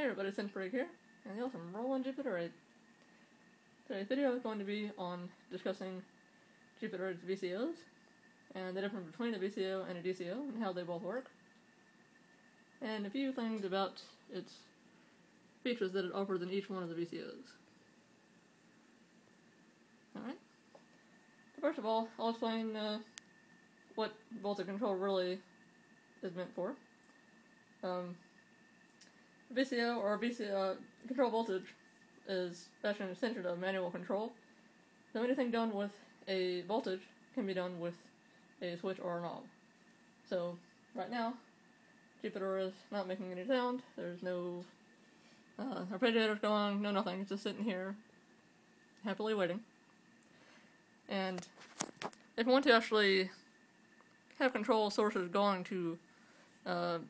Hey everybody, it's Break here, and yes, I'm rolling Jupiter-8. Today's video is going to be on discussing Jupiter-8's VCOs, and the difference between a VCO and a DCO, and how they both work, and a few things about its features that it offers in each one of the VCOs. Alright, first of all, I'll explain what voltage control really is meant for. VCO or VCO control voltage is actually an extension of manual control. So anything done with a voltage can be done with a switch or a knob. So right now, Jupiter is not making any sound. There's no arpeggiators going, no nothing. It's just sitting here, happily waiting. And if you want to actually have control sources going to one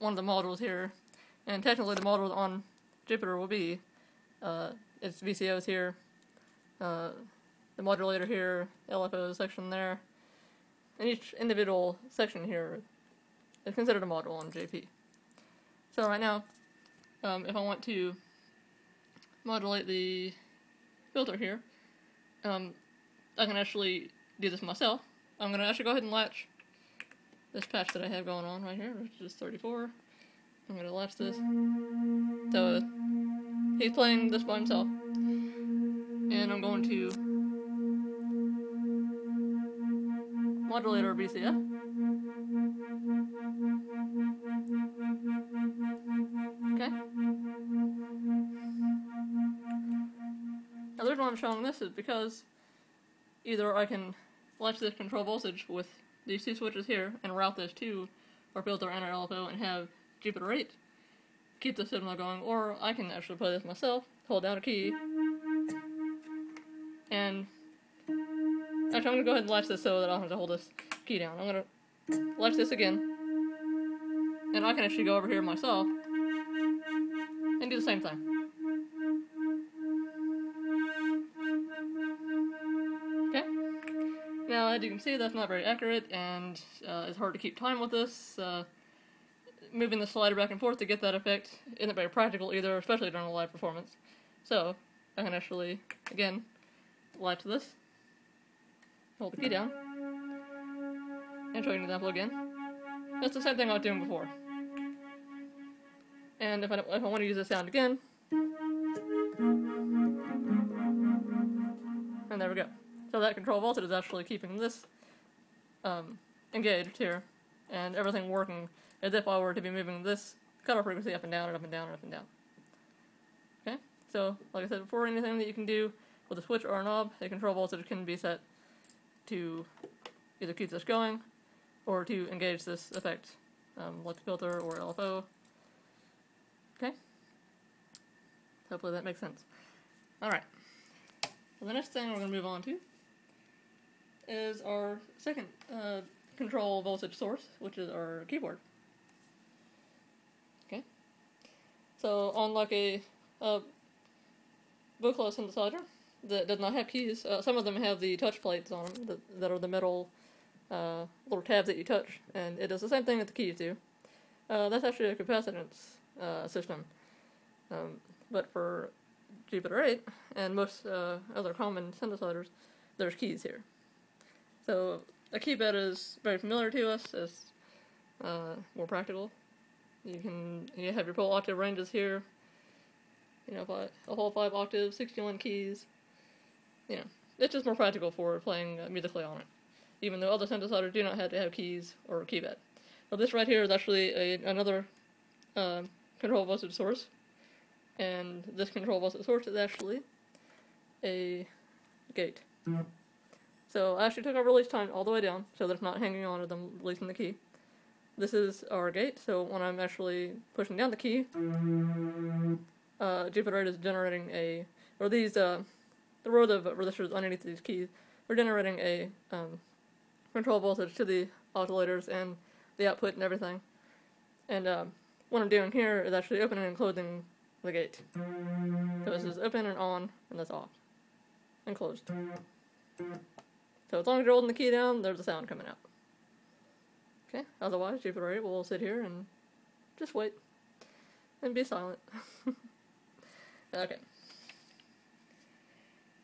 of the modules here, and technically the module on Jupiter will be its VCOs here, the modulator here, LFO section there, and each individual section here is considered a module on JP. So right now, if I want to modulate the filter here, I can actually do this myself. I'm going to actually go ahead and latch this patch that I have going on right here, which is 34. I'm going to latch this. So he's playing this by himself. And I'm going to modulator VCF. Okay. Now the reason why I'm showing this is because either I can latch this control voltage with these two switches here and route this to our filter and our LFO and have Jupiter-8 keep the signal going, or I can actually play this myself, hold down a key, and actually I'm going to go ahead and latch this so that I don't have to hold this key down. I'm going to latch this again, and I can actually go over here myself and do the same thing. Okay? Now, as you can see, that's not very accurate, and it's hard to keep time with this. Moving the slider back and forth to get that effect isn't very practical either, especially during a live performance. So, I can actually, again, latch this, hold the key down, and show you an example again. That's the same thing I was doing before. And if I want to use this sound again, and there we go. So that control voltage is actually keeping this engaged here, and everything working as if I were to be moving this cutoff frequency up and down and up and down and up and down. Okay, so like I said before, anything that you can do with a switch or a knob, a control voltage can be set to either keep this going or to engage this effect, like the filter or LFO. Okay, hopefully that makes sense. Alright, so the next thing we're going to move on to is our second control voltage source, which is our keyboard. Okay, so unlike a vocal synthesizer that does not have keys, some of them have the touch plates on them that are the metal little tabs that you touch, and it does the same thing that the keys do. That's actually a capacitance system, but for Jupiter-8 and most other common synthesizers, there's keys here. So a keypad is very familiar to us, it's more practical. You have your full octave ranges here, you know, a whole 5 octaves, 61 keys. You know, it's just more practical for playing musically on it, even though other synthesizers do not have to have keys or a keypad. So this right here is actually another control voltage source, and this control voltage source is actually a gate. So I actually took our release time all the way down so that it's not hanging on to them releasing the key. This is our gate, so when I'm actually pushing down the key, Jupiter-8 is generating the rows of resistors underneath these keys are generating a control voltage to the oscillators and the output and everything. And what I'm doing here is actually opening and closing the gate. So this is open and on, and that's off. And closed. So as long as you're holding the key down, there's a sound coming out. Okay, otherwise Jupiter-8 will sit here and just wait. and be silent. Okay.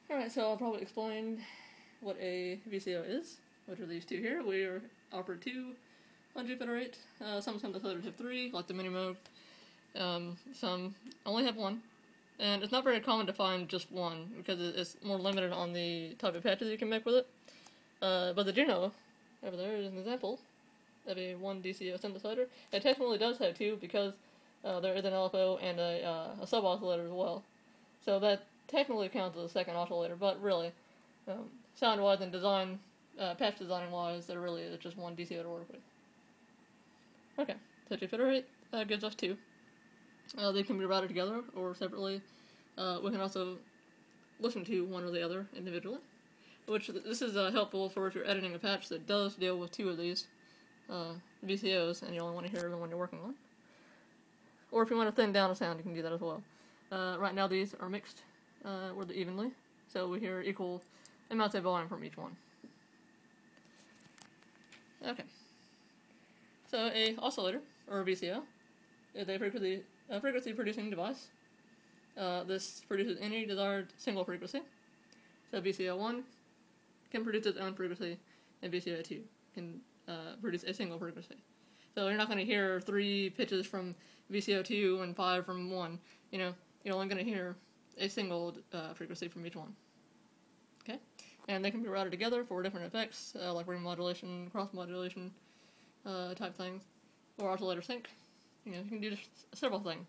Alright, so I'll probably explain what a VCO is, which are these two here. We are offered two on Jupiter-8. Some synthesizers have three, like the mini mode. Some only have one. And it's not very common to find just one, because it's more limited on the type of patches you can make with it. But the Juno, over there, is an example of a 1 DCO synthesizer. It technically does have two, because there is an LFO and a sub-oscillator as well. So that technically counts as a second oscillator, but really, sound-wise and design, patch design-wise, there really is just 1 DCO to work with. Okay, so Jupiter-8 gives us two. They can be routed together or separately. We can also listen to one or the other individually, which this is helpful for if you're editing a patch that does deal with two of these VCOs and you only want to hear the one you're working on. Or if you want to thin down a sound, you can do that as well. Right now these are mixed evenly, so we hear equal amounts of volume from each one. Okay. So a oscillator, or a VCO, is a frequency producing device. This produces any desired single frequency. So VCO1 can produce its own frequency, and VCO2 can produce a single frequency. So you're not going to hear 3 pitches from VCO2 and 5 from 1. You know, you're only going to hear a single frequency from each one. Okay? And they can be routed together for different effects, like ring modulation, cross modulation type things, or oscillator sync. You know, you can do several things.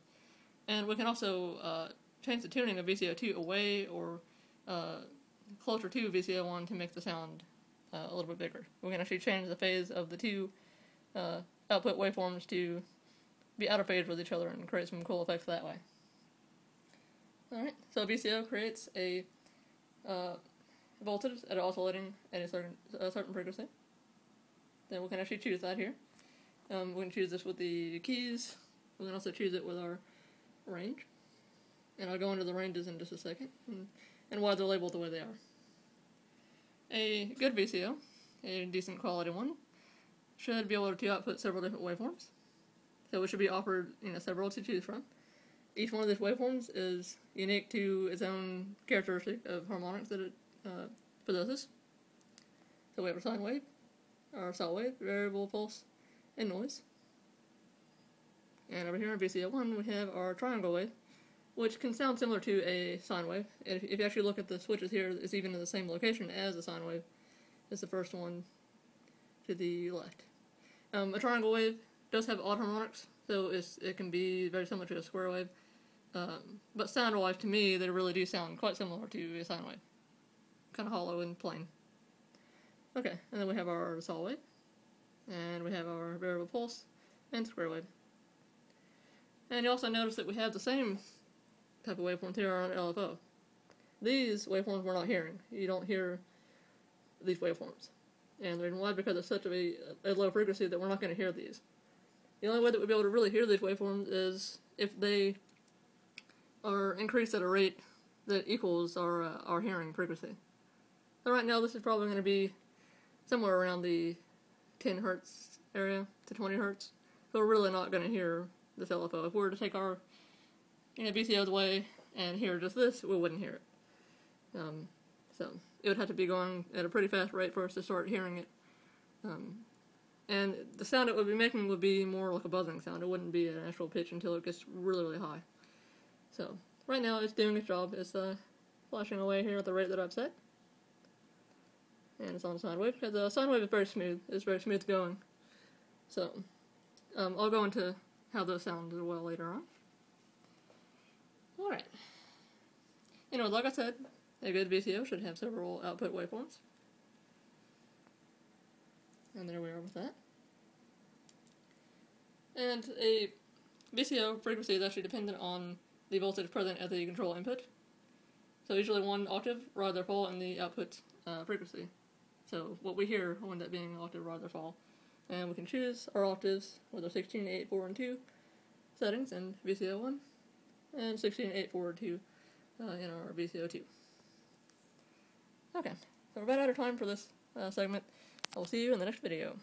And we can also change the tuning of VCO2 away or closer to VCO1 to make the sound a little bit bigger. We can actually change the phase of the two output waveforms to be out of phase with each other and create some cool effects that way. Alright, so VCO creates a voltage at oscillating at a certain frequency. Then we can actually choose that here. We can choose this with the keys. We can also choose it with our range. And I'll go into the ranges in just a second, and why they're labeled the way they are. A good VCO, a decent quality one, should be able to output several different waveforms. So it should be offered, several to choose from. Each one of these waveforms is unique to its own characteristic of harmonics that it possesses. So we have our sine wave, our saw wave, variable pulse, and noise. And over here in VCO1 we have our triangle wave, which can sound similar to a sine wave. If you actually look at the switches here, it's even in the same location as the sine wave. It's the first one to the left. A triangle wave does have odd harmonics, so it can be very similar to a square wave. But sound-wise, to me, they really do sound quite similar to a sine wave. Kind of hollow and plain. Okay, and then we have our saw wave, and we have our variable pulse, and square wave. And you also notice that we have the same type of waveforms here on LFO. These waveforms we're not hearing. You don't hear these waveforms. And the reason why is because it's such a low frequency that we're not going to hear these. The only way that we'll be able to really hear these waveforms is if they are increased at a rate that equals our hearing frequency. So right now this is probably going to be somewhere around the 10 hertz area to 20 hertz. So we're really not going to hear this LFO. If we were to take our VCOs away and hear just this, we wouldn't hear it. So it would have to be going at a pretty fast rate for us to start hearing it. And the sound it would be making would be more like a buzzing sound. It wouldn't be an actual pitch until it gets really, really high. So right now it's doing its job. It's flashing away here at the rate that I've set. And it's on sine wave, because the sine wave is very smooth. It's very smooth going. So I'll go into how those sound as well later on. Alright. Like I said, a good VCO should have several output waveforms. And there we are with that. And a VCO frequency is actually dependent on the voltage present at the control input. So usually 1 octave rise or fall in the output frequency. So what we hear will end up being octave rise or fall. And we can choose our octaves with our 16, 8, 4, and 2 settings in VCO1, and 16, 8, 4, and 2 in our VCO2. Okay, so we're about out of time for this segment. I will see you in the next video.